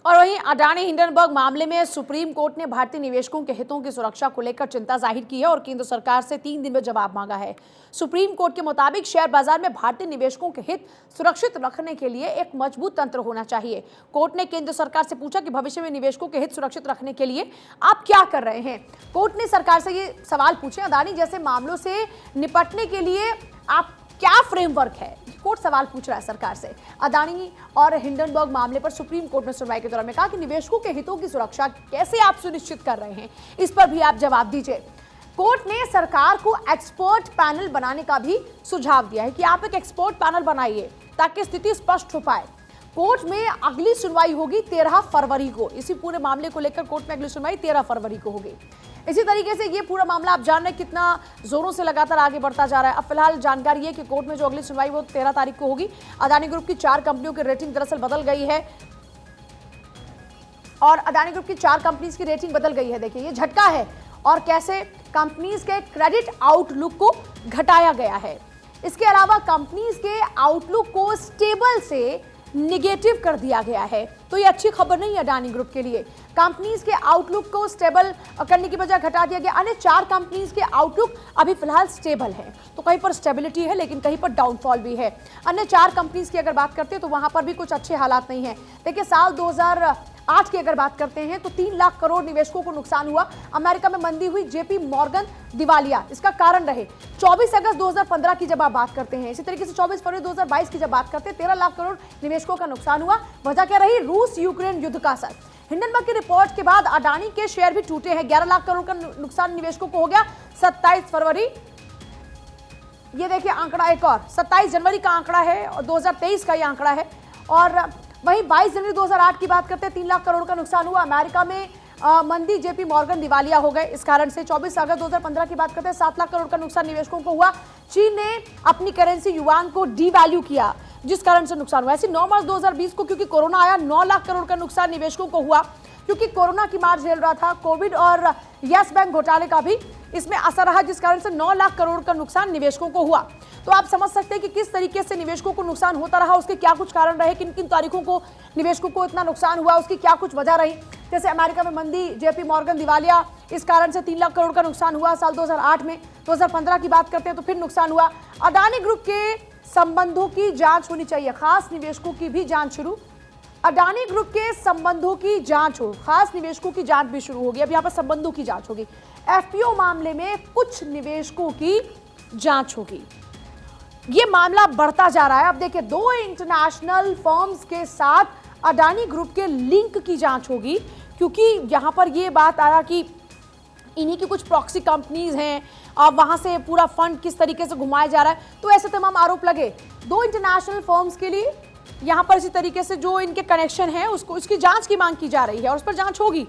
और वहीं अडानी हिंडनबर्ग मामले में सुप्रीम कोर्ट ने भारतीय निवेशकों के हितों की सुरक्षा को लेकर चिंता जाहिर की है और केंद्र सरकार से 3 दिन में जवाब मांगा है। सुप्रीम कोर्ट के मुताबिक शेयर बाजार में भारतीय निवेशकों के हित सुरक्षित रखने के लिए एक मजबूत तंत्र होना चाहिए। कोर्ट ने केंद्र सरकार से पूछा कि भविष्य में निवेशकों के हित सुरक्षित रखने के लिए आप क्या कर रहे हैं। कोर्ट ने सरकार से ये सवाल पूछे, अडानी जैसे मामलों से निपटने के लिए आप क्या फ्रेमवर्क है, कोर्ट सवाल पूछ रहा है सरकार से। अडानी और हिंडनबर्ग मामले पर सुप्रीम कोर्ट में सुनवाई के दौरान में कहा कि निवेशकों के हितों की सुरक्षा कैसे आप सुनिश्चित कर रहे हैं, इस पर भी आप जवाब दीजिए। कोर्ट ने सरकार को एक्सपर्ट पैनल बनाने का भी सुझाव दिया है कि आप एक एक्सपर्ट पैनल बनाइए ताकि स्थिति स्पष्ट हो पाए। कोर्ट में अगली सुनवाई होगी 13 फरवरी को। इसी पूरे मामले को लेकर कोर्ट में अगली सुनवाई 13 फरवरी को होगी। इसी तरीके से ये पूरा मामला आप जान रहे हैं कितना जोरों से लगातार आगे बढ़ता जा रहा है। अब फिलहाल जानकारी है कि कोर्ट में जो अगली सुनवाई वो 13 तारीख को होगी। अडानी ग्रुप की 4 कंपनियों की रेटिंग दरअसल बदल गई है और अडानी ग्रुप की 4 कंपनीज की रेटिंग बदल गई है। देखिए ये झटका है और कैसे कंपनीज के क्रेडिट आउटलुक को घटाया गया है। इसके अलावा कंपनीज के आउटलुक को स्टेबल से निगेटिव कर दिया गया है, तो ये अच्छी खबर नहीं है अडानी ग्रुप के लिए। कंपनीज के आउटलुक को स्टेबल करने की बजाय घटा दिया गया। अन्य 4 कंपनीज के आउटलुक अभी फिलहाल स्टेबल है, तो कहीं पर स्टेबिलिटी है लेकिन कहीं पर डाउनफॉल भी है। अन्य 4 कंपनीज की अगर बात करते हैं तो वहां पर भी कुछ अच्छे हालात नहीं है। देखिए साल 2008 की अगर बात करते हैं तो 3 लाख करोड़ निवेशकों को नुकसान हुआ। अमेरिका में मंदी हुई, जेपी मॉर्गन दिवालिया इसका कारण रहे। 24 अगस्त 2015 की जब आप बात करते हैं, इसी तरीके से 24 फरवरी 2022 की जब बात करते हैं 13 लाख करोड़ निवेशकों का नुकसान हुआ। वजह क्या रही? रूस यूक्रेन युद्ध का असर। हिंडनबर्ग की रिपोर्ट के बाद अडानी के शेयर भी टूटे हैं। 11 लाख करोड़ का नुकसान निवेशकों को हो गया 27 फरवरी। ये देखिए आंकड़ा एक और 27 जनवरी का आंकड़ा है और 2023 का ये आंकड़ा है। और वहीं 22 जनवरी 2008 की बात करते हैं 3 लाख करोड़ का नुकसान हुआ। अमेरिका में मंदी, जेपी मॉर्गन दिवालिया हो गए इस कारण से। 24 अगस्त 2015 की बात करते हैं 7 लाख करोड़ का नुकसान निवेशकों को हुआ। चीन ने अपनी करेंसी युआन को डीवैल्यू किया जिस कारण से नुकसान हुआ। ऐसे 9 मार्च 2020 को क्योंकि कोरोना आया 9 लाख करोड़ का नुकसान निवेशकों को हुआ क्योंकि कोरोना की मार झेल रहा था। कोविड और यस बैंक घोटाले का भी इसमें असर रहा जिस कारण से 9 लाख करोड़ का नुकसान निवेशकों को हुआ। तो आप समझ सकते हैं कि किस तरीके से निवेशकों को नुकसान होता रहा, उसके क्या कुछ कारण रहे, किन किन तारीखों को निवेशकों को इतना नुकसान हुआ, उसकी क्या कुछ वजह रही। जैसे अमेरिका में मंदी, जेपी मॉर्गन दिवालिया, इस कारण से 3 लाख करोड़ का नुकसान हुआ साल 2008 में। 2015 की बात करते हैं तो फिर नुकसान हुआ। अडानी ग्रुप के संबंधों की जांच होनी चाहिए, खास निवेशकों की भी जांच शुरू। अडानी ग्रुप के संबंधों की जांच हो, खास निवेशकों की जांच भी शुरू होगी। अब यहाँ पर संबंधों की जांच होगी। एफपीओ मामले में कुछ निवेशकों की जांच होगी। ये मामला बढ़ता जा रहा है। अब देखिए 2 इंटरनेशनल फर्म्स के साथ अडानी ग्रुप के लिंक की जांच होगी क्योंकि यहाँ पर ये बात आया कि इन्हीं की कुछ प्रॉक्सी कंपनीज हैं, अब वहां से पूरा फंड किस तरीके से घुमाया जा रहा है, तो ऐसे तमाम आरोप लगे। 2 इंटरनेशनल फर्म्स के लिए यहाँ पर इसी तरीके से जो इनके कनेक्शन है उसको, उसकी जांच की मांग की जा रही है और उस पर जांच होगी।